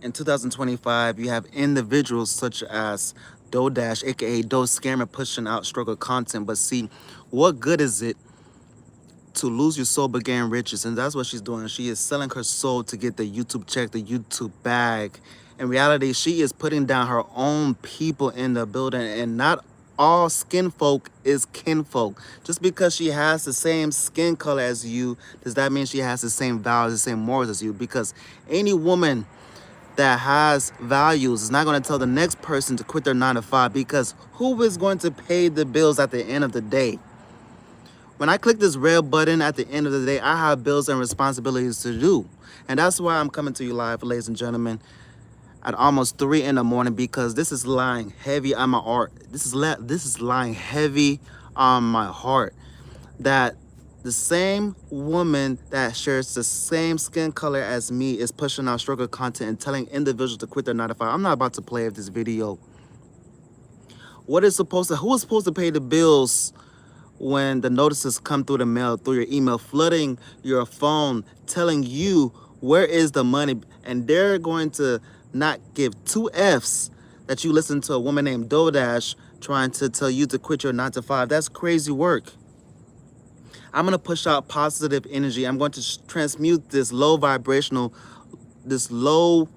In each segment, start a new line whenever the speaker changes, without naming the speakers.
In 2025, you have individuals such as doughdash, aka dough scammer, pushing out struggle content. But see, what good is it to lose your soul but gain riches? And that's what she's doing. She is selling her soul to get the YouTube check, the YouTube bag. In reality, she is putting down her own people in the building, and not all skin folk is kinfolk. Just because she has the same skin color as you, does that mean she has the same values, the same morals as you? Because any woman that has values is not going to tell the next person to quit their 9 to 5, because who is going to pay the bills at the end of the day? When I click this red button at the end of the day, I have bills and responsibilities to do. And that's why I'm coming to you live, ladies and gentlemen, at almost 3 in the morning, because this is lying heavy on my heart. This is lying heavy on my heart, that the same woman that shares the same skin color as me is pushing out struggle content and telling individuals to quit their 9 to 5. I'm not about to play this video. Who is supposed to pay the bills when the notices come through the mail, through your email, flooding your phone, telling you where is the money? And they're going to not give 2 Fs that you listen to a woman named doughdash trying to tell you to quit your 9 to 5. That's crazy work. I'm going to push out positive energy. I'm going to transmute this low vibrational, this low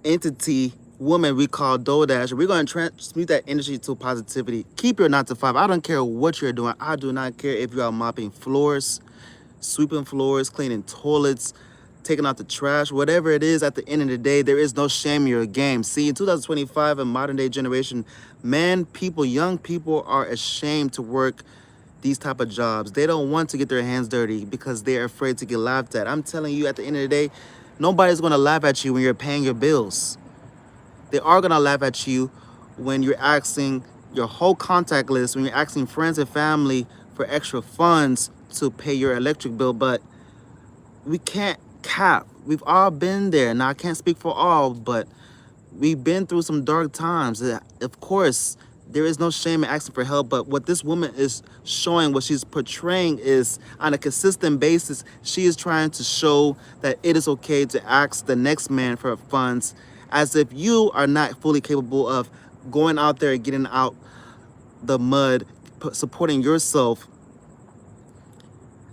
entity woman we call doughdash. We're going to transmute that energy to positivity. Keep your 9 to 5. I don't care what you're doing. I do not care if you are mopping floors, sweeping floors, cleaning toilets, taking out the trash, whatever it is. At the end of the day, there is no shame in your game. See, in 2025, in modern day generation, young people are ashamed to work these type of jobs. They don't want to get their hands dirty because they're afraid to get laughed at. I'm telling you, at the end of the day, nobody's going to laugh at you when you're paying your bills. They are going to laugh at you when you're asking your whole contact list, when you're asking friends and family for extra funds to pay your electric bill. But we can't cap. We've all been there. Now, I can't speak for all, but we've been through some dark times. Of course, there is no shame in asking for help, but what this woman is showing, what she's portraying, is on a consistent basis, she is trying to show that it is okay to ask the next man for funds, as if you are not fully capable of going out there and getting out the mud, supporting yourself,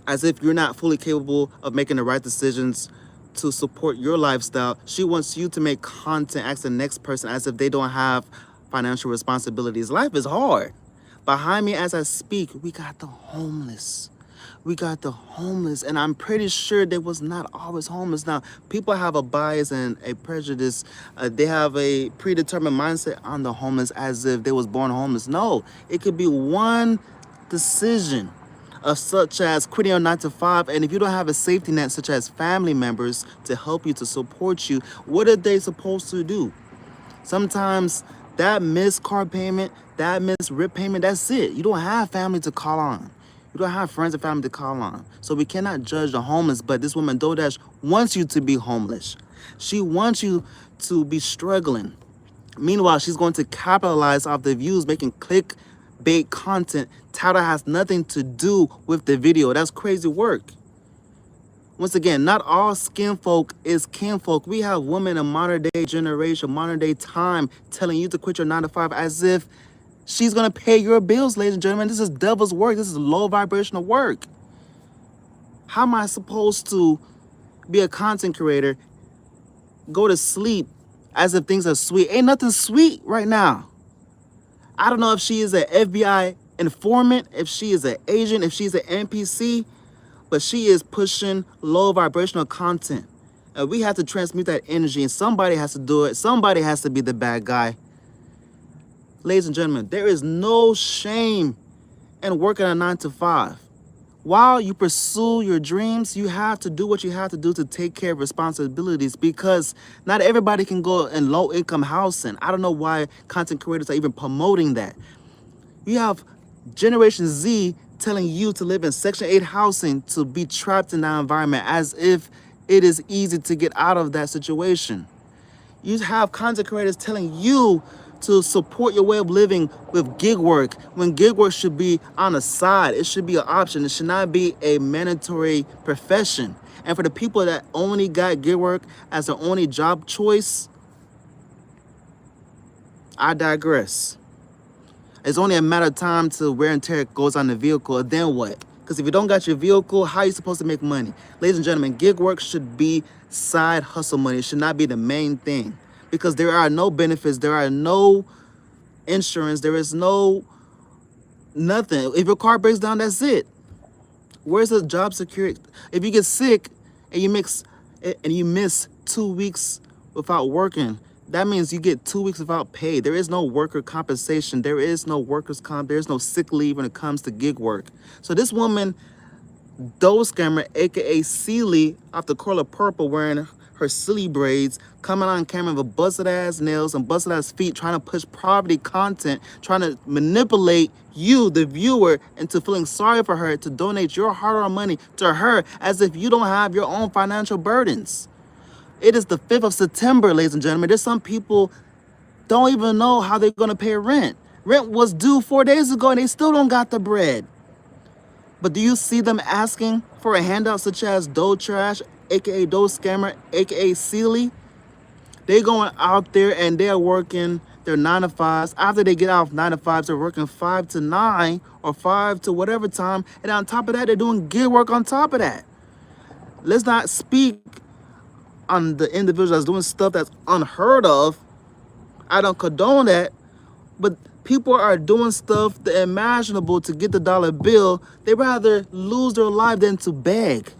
as if you're not fully capable of making the right decisions to support your lifestyle. She wants you to make content, ask the next person as if they don't have financial responsibilities. Life is hard. Behind me as I speak, we got the homeless. We got the homeless, and I'm pretty sure they was not always homeless. Now, people have a bias and a prejudice. They have a predetermined mindset on the homeless as if they was born homeless. No, it could be one decision of such as quitting your 9 to 5, and if you don't have a safety net such as family members to help you, to support you, what are they supposed to do? Sometimes that missed car payment, that missed rip payment, that's it. You don't have family to call on. You don't have friends and family to call on. So we cannot judge the homeless, but this woman doughdash wants you to be homeless. She wants you to be struggling. Meanwhile, she's going to capitalize off the views, making clickbait content. Title has nothing to do with the video. That's crazy work. Once again, not all skin folk is kinfolk. We have women in modern day generation, modern day time, telling you to quit your 9 to 5 as if she's going to pay your bills, ladies and gentlemen. This is devil's work. This is low vibrational work. How am I supposed to be a content creator, go to sleep as if things are sweet? Ain't nothing sweet right now. I don't know if she is an FBI informant, if she is an agent, if she's an NPC, but she is pushing low vibrational content. And we have to transmute that energy, and somebody has to do it. Somebody has to be the bad guy. Ladies and gentlemen, there is no shame in working a 9 to 5. While you pursue your dreams, you have to do what you have to do to take care of responsibilities, because not everybody can go in low-income housing. I don't know why content creators are even promoting that. You have Generation Z telling you to live in Section 8 housing, to be trapped in that environment as if it is easy to get out of that situation. You have content creators telling you to support your way of living with gig work, when gig work should be on the side. It should be an option. It should not be a mandatory profession. And for the people that only got gig work as their only job choice, I digress. It's only a matter of time till wear and tear goes on the vehicle, and then what? Because if you don't got your vehicle, how are you supposed to make money? Ladies and gentlemen, gig work should be side hustle money. It should not be the main thing. Because there are no benefits, there are no insurance, there is no nothing. If your car breaks down, that's it. Where's the job security? If you get sick and you miss 2 weeks without working, that means you get 2 weeks without pay. There is no worker compensation. There is no workers' comp. There is no sick leave when it comes to gig work. So this woman, dough scammer, aka Celie, off the Color Purple, wearing her silly braids, coming on camera with busted ass nails and busted ass feet, trying to push poverty content, trying to manipulate you, the viewer, into feeling sorry for her, to donate your hard-earned money to her as if you don't have your own financial burdens. It is the 5th of September, ladies and gentlemen. There's some people don't even know how they're going to pay rent. Rent was due 4 days ago and they still don't got the bread. But do you see them asking for a handout such as Dough Trash, aka Dough Scammer, aka Celie? They going out there and they are working their 9 to 5s. After they get out of 9 to 5s, they're working 5 to 9 or 5 to whatever time. And on top of that, they're doing gig work on top of that. Let's not speak on the individual that's doing stuff that's unheard of. I don't condone that, but people are doing stuff the imaginable to get the dollar bill. They rather lose their life than to beg.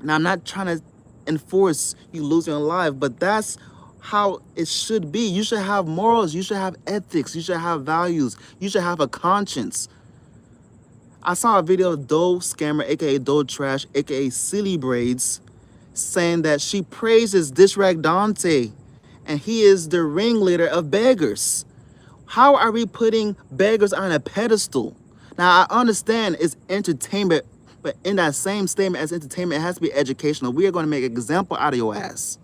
Now, I'm not trying to enforce you losing your life, but that's how it should be. You should have morals. You should have ethics. You should have values. You should have a conscience. I saw a video of Dough Scammer, aka Dough Trash, aka Silly Braids, saying that she praises Disgrace Dante and he is the ringleader of beggars. How are we putting beggars on a pedestal? Now, I understand it's entertainment, but in that same statement as entertainment, it has to be educational. We are going to make an example out of your ass.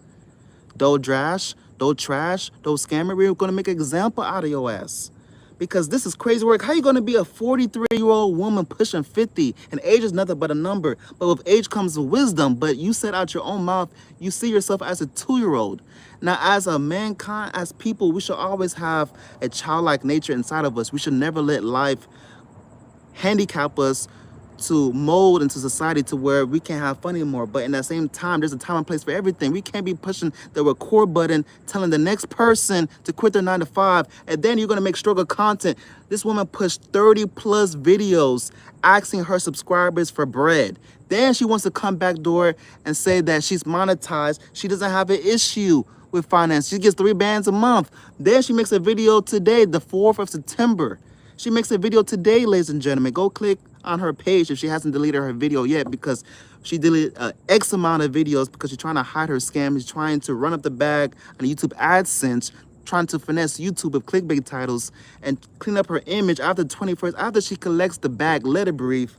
Dough Trash, Dough Scammer, we're going to make an example out of your ass. Because this is crazy work. How are you going to be a 43-year-old woman pushing 50? And age is nothing but a number. But with age comes wisdom. But you said out your own mouth, you see yourself as a 2-year-old. Now, as a mankind, as people, we should always have a childlike nature inside of us. We should never let life handicap us to mold into society to where we can't have fun anymore. But in that same time, there's a time and place for everything. We can't be pushing the record button, telling the next person to quit their 9 to 5, and then you're gonna make struggle content. This woman pushed 30 plus videos asking her subscribers for bread. Then she wants to come backdoor and say that she's monetized. She doesn't have an issue with finance. She gets 3 bands a month. Then she makes a video today, the 4th of September. She makes a video today, ladies and gentlemen. Go click on her page if she hasn't deleted her video yet, because she deleted X amount of videos because she's trying to hide her scam. She's trying to run up the bag on YouTube AdSense, trying to finesse YouTube with clickbait titles and clean up her image after 21st, after she collects the bag, let it breathe.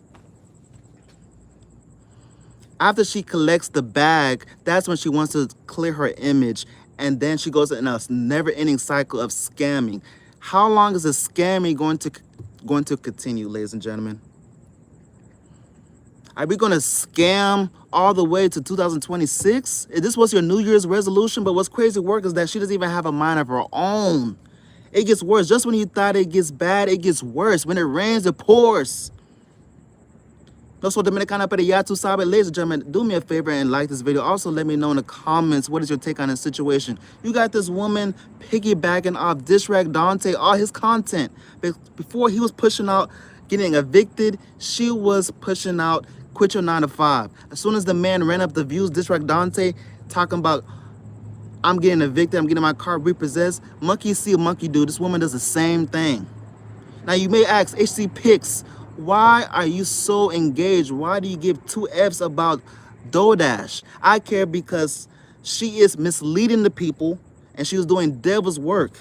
After she collects the bag, that's when she wants to clear her image. And then she goes in a never-ending cycle of scamming. How long is the scamming going to continue, ladies and gentlemen? Are we going to scam all the way to 2026? This was your New Year's resolution, but what's crazy work is that she doesn't even have a mind of her own. It gets worse. Just when you thought it gets bad, it gets worse. When it rains, it pours. No soy dominicana, pero ya tú sabes. Ladies and gentlemen, do me a favor and like this video. Also, let me know in the comments, what is your take on this situation? You got this woman piggybacking off Disgrace Dante, all his content. Before he was pushing out getting evicted, she was pushing out quit your 9 to 5. As soon as the man ran up the views, Disgrace Dante talking about, I'm getting evicted, I'm getting my car repossessed. Monkey see, monkey do. This woman does the same thing. Now, you may ask, HC Picks, why are you so engaged? Why do you give 2 Fs about doughdash? I care because she is misleading the people and she was doing devil's work.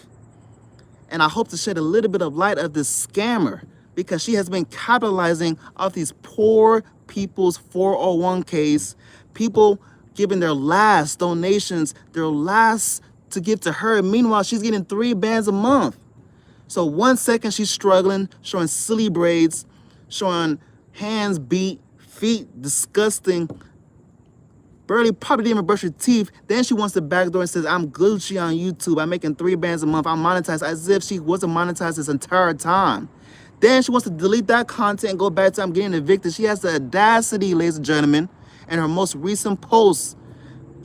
And I hope to shed a little bit of light of this scammer, because she has been capitalizing off these poor people's 401ks, people giving their last donations, their last to give to her. Meanwhile, she's getting 3 bands a month. So 1 second she's struggling, showing silly braids, showing hands beat, feet disgusting, barely probably didn't even brush her teeth. Then she wants to backdoor and says, I'm Gucci on YouTube. I'm making 3 bands a month. I'm monetized, as if she wasn't monetized this entire time. Then she wants to delete that content and go back to I'm getting evicted. She has the audacity, ladies and gentlemen, and her most recent post,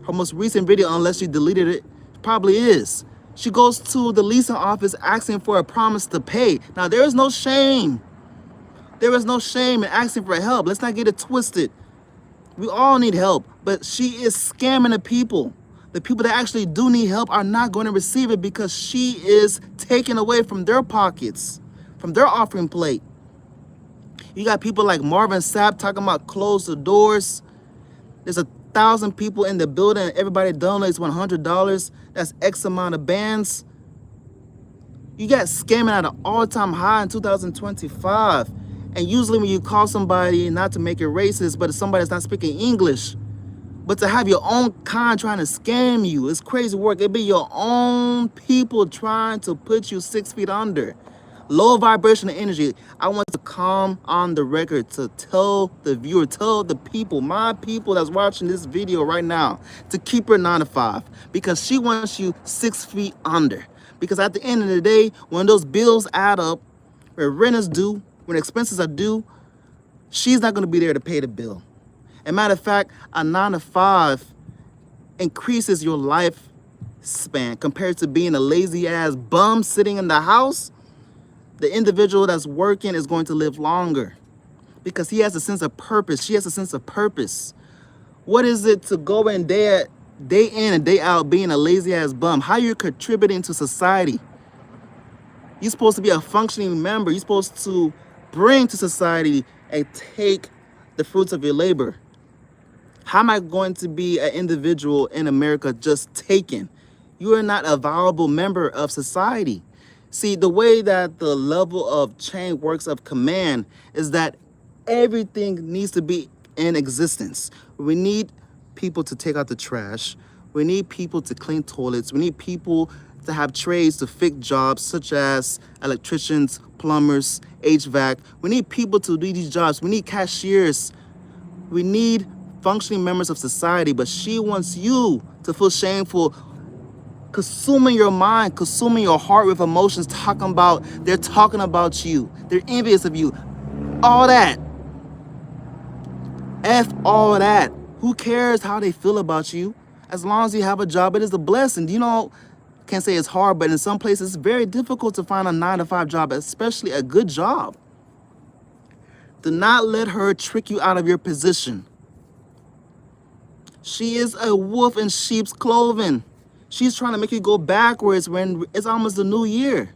her most recent video, unless she deleted it, probably is. She goes to the leasing office asking for a promise to pay. Now, there is no shame. There is no shame in asking for help. Let's not get it twisted. We all need help, but she is scamming the people. The people that actually do need help are not going to receive it because she is taking away from their pockets, from their offering plate. You got people like Marvin Sapp talking about close the doors. There's 1,000 people in the building and everybody donates $100. That's X amount of bands. You got scamming at an all-time high in 2025. And usually when you call somebody, not to make it racist, but if somebody's not speaking English, but to have your own kind trying to scam you, it's crazy work. It be your own people trying to put you 6 feet under. Low vibrational energy. I want to come on the record to tell the viewer, tell the people, my people that's watching this video right now, to keep her 9 to 5 because she wants you 6 feet under. Because at the end of the day, when those bills add up, when rent is due, when expenses are due, she's not going to be there to pay the bill. As a matter of fact, a 9 to 5 increases your lifespan compared to being a lazy ass bum sitting in the house. The individual that's working is going to live longer because he has a sense of purpose. She has a sense of purpose. What is it to go in day in and day out being a lazy ass bum? How you're contributing to society? You're supposed to be a functioning member. You're supposed to bring to society and take the fruits of your labor. How am I going to be an individual in America just taking? You are not a viable member of society. See, the way that the level of chain works of command is that everything needs to be in existence. We need people to take out the trash. We need people to clean toilets. We need people to have trades to fix jobs such as electricians, plumbers, HVAC. We need people to do these jobs. We need cashiers. We need functioning members of society, but she wants you to feel shameful, consuming your mind, consuming your heart with emotions, they're talking about you. They're envious of you. All that. F all that. Who cares how they feel about you? As long as you have a job, it is a blessing. You know, can't say it's hard, but in some places, it's very difficult to find a 9 to 5 job, especially a good job. Do not let her trick you out of your position. She is a wolf in sheep's clothing. She's trying to make you go backwards when it's almost the new year.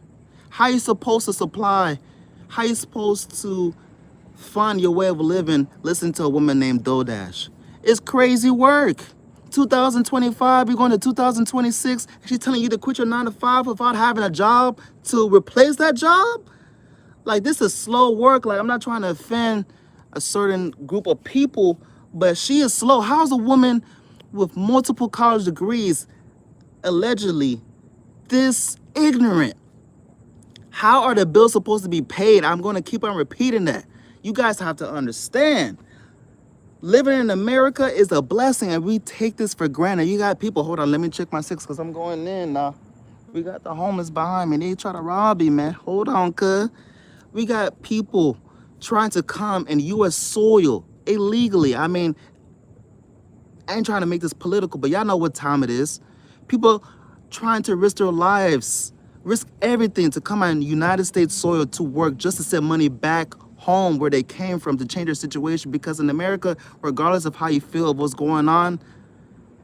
How you supposed to supply? How you supposed to fund your way of living? Listen to a woman named Doughdash. It's crazy work. 2025, we're going to 2026. She's telling you to quit your 9 to 5 without having a job to replace that job? Like, this is slow work. Like, I'm not trying to offend a certain group of people, but she is slow. How's a woman with multiple college degrees allegedly this ignorant? How are the bills supposed to be paid? I'm going to keep on repeating that. You guys have to understand. Living in America is a blessing, and we take this for granted. You got people, hold on, let me check my 6 because I'm going in now. We got the homeless behind me. They try to rob me, man. Hold on, cuz. We got people trying to come in U.S. soil illegally. I mean, I ain't trying to make this political, but y'all know what time it is. People trying to risk their lives, risk everything to come on United States soil to work just to send money back home where they came from to change their situation. Because in America, regardless of how you feel of what's going on,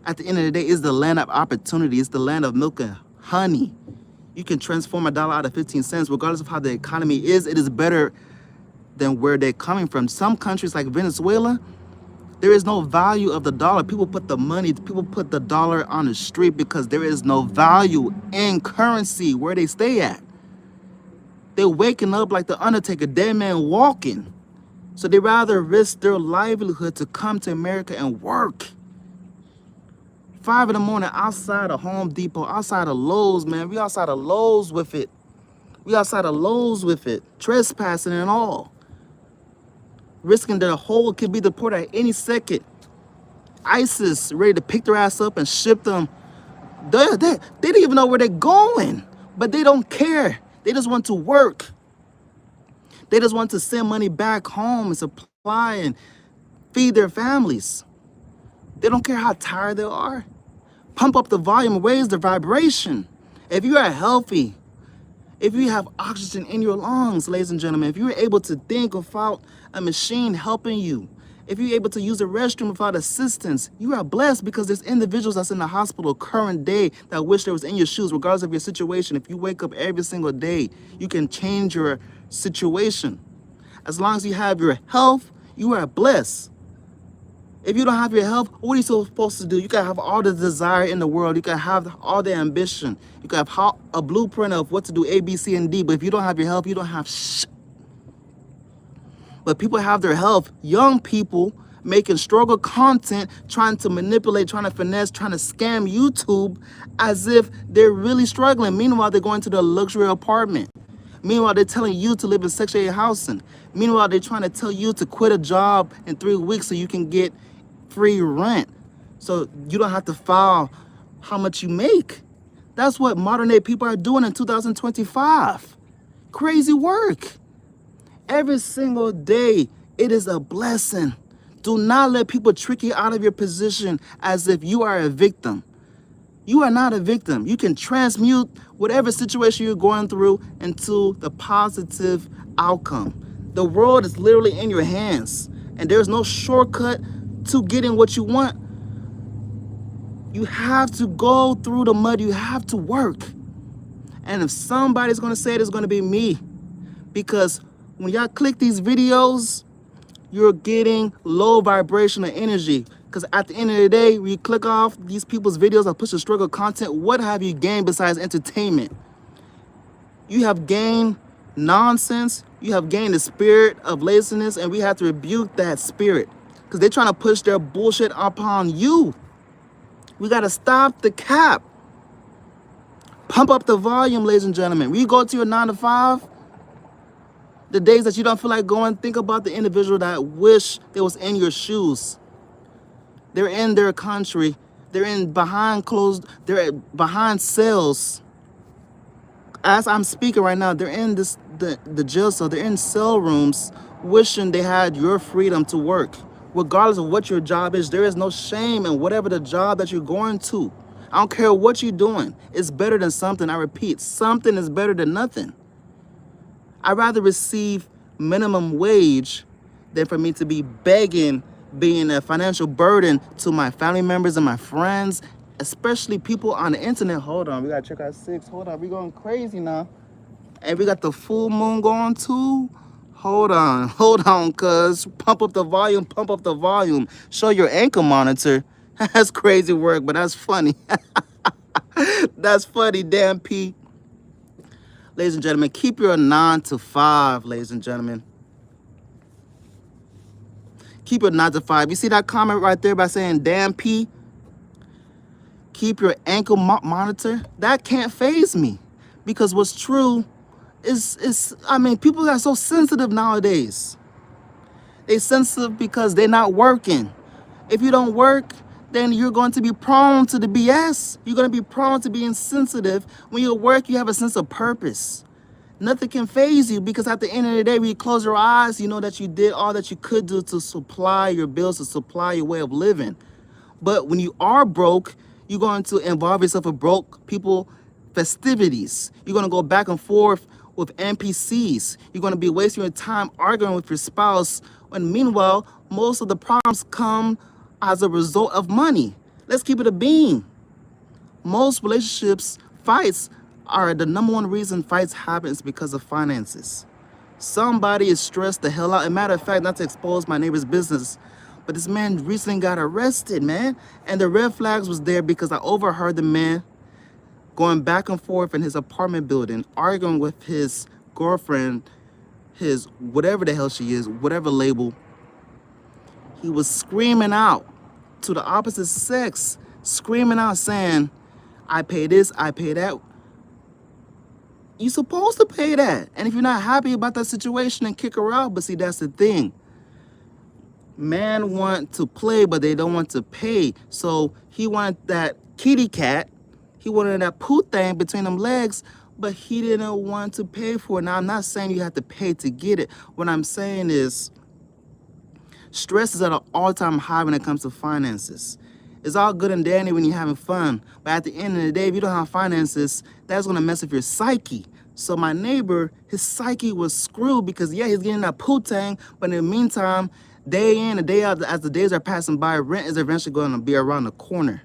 at the end of the day, it's the land of opportunity. It's the land of milk and honey. You can transform a dollar out of 15 cents. Regardless of how the economy is, it is better than where they're coming from. Some countries like Venezuela, there is no value of the dollar. People put the dollar on the street because there is no value in currency where they stay at. They're waking up like the Undertaker, dead man walking. So they rather risk their livelihood to come to America and work. 5 in the morning outside of Home Depot, outside of Lowe's, man. We outside of Lowe's with it. We outside of Lowe's with it, trespassing and all, risking their whole could be deported at any second. ISIS ready to pick their ass up and ship them. They don't even know where they're going, but they don't care. They just want to work. They just want to send money back home and supply and feed their families. They don't care how tired they are. Pump up the volume, raise the vibration. If you are healthy, if you have oxygen in your lungs, ladies and gentlemen, if you're able to think without a machine helping you, if you're able to use the restroom without assistance, you are blessed, because there's individuals that's in the hospital current day that wish they was in your shoes, regardless of your situation. If you wake up every single day, you can change your situation. As long as you have your health, you are blessed. If you don't have your health, what are you supposed to do? You can have all the desire in the world. You can have all the ambition. You can have a blueprint of what to do, A, B, C, and D. But if you don't have your health, you don't have shit. But people have their health. Young people making struggle content, trying to manipulate, trying to finesse, trying to scam YouTube as if they're really struggling. Meanwhile, they're going to the luxury apartment. Meanwhile, they're telling you to live in Section 8 housing. Meanwhile, they're trying to tell you to quit a job in 3 weeks so you can get free rent, so you don't have to file how much you make. That's what modern day people are doing in 2025. Crazy work. Every single day, it is a blessing. Do not let people trick you out of your position as if you are a victim. You are not a victim. You can transmute whatever situation you're going through into the positive outcome. The world is literally in your hands, and there's no shortcut to getting what you want. You have to go through the mud. You have to work. And if somebody's going to say it, it's going to be me. Because when y'all click these videos, you're getting low vibrational energy. Because at the end of the day, when you click off these people's videos or push the struggle content, what have you gained besides entertainment? You have gained nonsense. You have gained the spirit of laziness, and we have to rebuke that spirit, because they're trying to push their bullshit upon you. We got to stop the cap. Pump up the volume, ladies and gentlemen. When you go to your 9 to 5, the days that you don't feel like going, think about the individual that wish they was in your shoes. They're in their country. They're behind cells. As I'm speaking right now, they're in the jail cell. They're in cell rooms, wishing they had your freedom to work. Regardless of what your job is, there is no shame in whatever the job that you're going to. I don't care what you're doing. It's better than something. I repeat, something is better than nothing. I'd rather receive minimum wage than for me to be begging, being a financial burden to my family members and my friends, especially people on the internet. Hold on, we gotta check our 6. Hold on, we going crazy now. And we got the full moon going too. Hold on, cuz. Pump up the volume. Show your ankle monitor. That's crazy work, but that's funny. That's funny, damn P. Ladies and gentlemen, keep your 9 to 5, ladies and gentlemen. Keep your 9 to 5. You see that comment right there by saying, damn P? Keep your ankle monitor. That can't faze me. Because what's true is, people are so sensitive nowadays. They're sensitive because they're not working. If you don't work, then you're going to be prone to the BS. You're going to be prone to being sensitive. When you work, you have a sense of purpose. Nothing can faze you, because at the end of the day, when you close your eyes, you know that you did all that you could do to supply your bills, to supply your way of living. But when you are broke, you're going to involve yourself with broke people festivities. You're going to go back and forth with NPCs. You're going to be wasting your time arguing with your spouse, when meanwhile, most of the problems come as a result of money. Let's keep it a bean. Most relationships, fights, are the number one reason fights happen is because of finances. Somebody is stressed the hell out. As a matter of fact, not to expose my neighbor's business, but this man recently got arrested, man. And the red flags was there because I overheard the man going back and forth in his apartment building, arguing with his girlfriend, his whatever the hell she is, whatever label. He was screaming out to the opposite sex, screaming out saying, I pay this, I pay that. You're supposed to pay that. And if you're not happy about that situation, then kick her out. But see, that's the thing. Man want to play, but they don't want to pay. So he wanted that kitty cat. He wanted that poo thing between them legs, but he didn't want to pay for it. Now, I'm not saying you have to pay to get it. What I'm saying is stress is at an all-time high when it comes to finances. It's all good and dandy when you're having fun, but at the end of the day, if you don't have finances, that's going to mess up your psyche. So my neighbor, his psyche was screwed because, yeah, he's getting that poo tang, but in the meantime, day in and day out, as the days are passing by, rent is eventually going to be around the corner.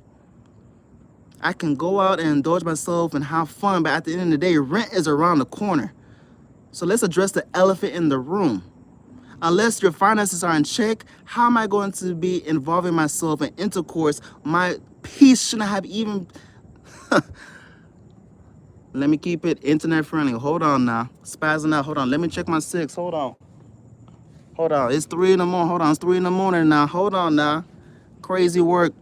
I can go out and indulge myself and have fun, but at the end of the day, rent is around the corner. So let's address the elephant in the room. Unless your finances are in check, how am I going to be involving myself in intercourse? My peace shouldn't have even... Let me keep it internet friendly. Hold on now. Spazzing out. Hold on. Let me check my 6. Hold on. Hold on. It's 3 in the morning. Hold on. It's 3 in the morning now. Hold on now. Crazy work.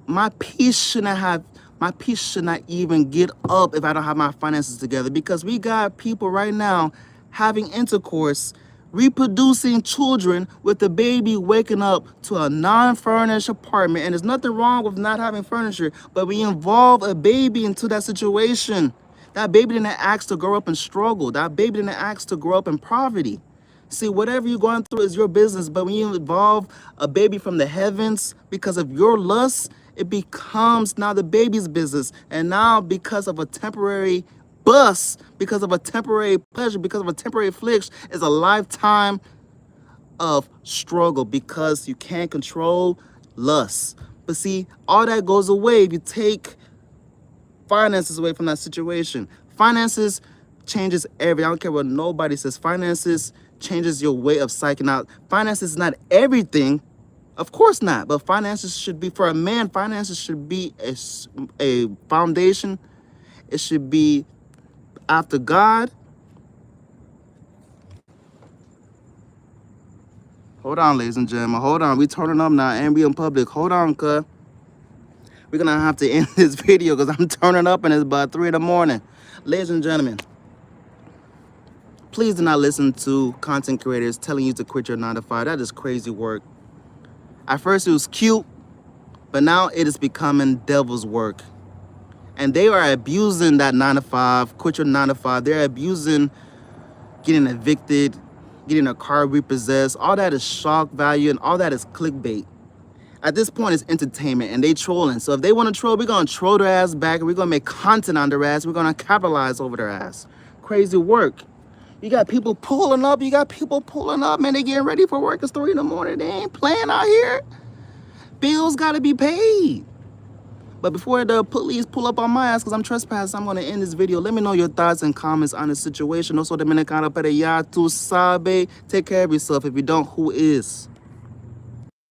My peace should not even get up if I don't have my finances together, because we got people right now having intercourse, reproducing children with the baby waking up to a non-furnished apartment. And there's nothing wrong with not having furniture, but we involve a baby into that situation. That baby didn't ask to grow up and struggle. That baby didn't ask to grow up in poverty. See, whatever you're going through is your business, but when you involve a baby from the heavens because of your lust, it becomes now the baby's business. And now, because of a temporary bust, because of a temporary pleasure, because of a temporary flick, is a lifetime of struggle because you can't control lust. But see, all that goes away if you take finances away from that situation. Finances changes everything. I don't care what nobody says. Finances changes your way of psyching out. Finances is not everything. Of course not. But finances should be, for a man, finances should be a foundation. It should be after God. Hold on, ladies and gentlemen. Hold on. We turning up now and we in public. Hold on, cuz. We're going to have to end this video because I'm turning up and it's about 3 in the morning. Ladies and gentlemen, please do not listen to content creators telling you to quit your 9 to 5. That is crazy work. At first it was cute, but now it is becoming devil's work. And they are abusing that 9 to 5, quit your 9 to 5. They're abusing getting evicted, getting a car repossessed. All that is shock value and all that is clickbait. At this point, it's entertainment and they trolling. So if they want to troll, we're going to troll their ass back and we're going to make content on their ass. We're going to capitalize over their ass. Crazy work. You got people pulling up. Man, they getting ready for work. It's 3 in the morning. They ain't playing out here. Bills got to be paid. But before the police pull up on my ass because I'm trespassing, I'm going to end this video. Let me know your thoughts and comments on the situation. Also, Dominicana, pero ya tu sabe. Take care of yourself. If you don't, who is?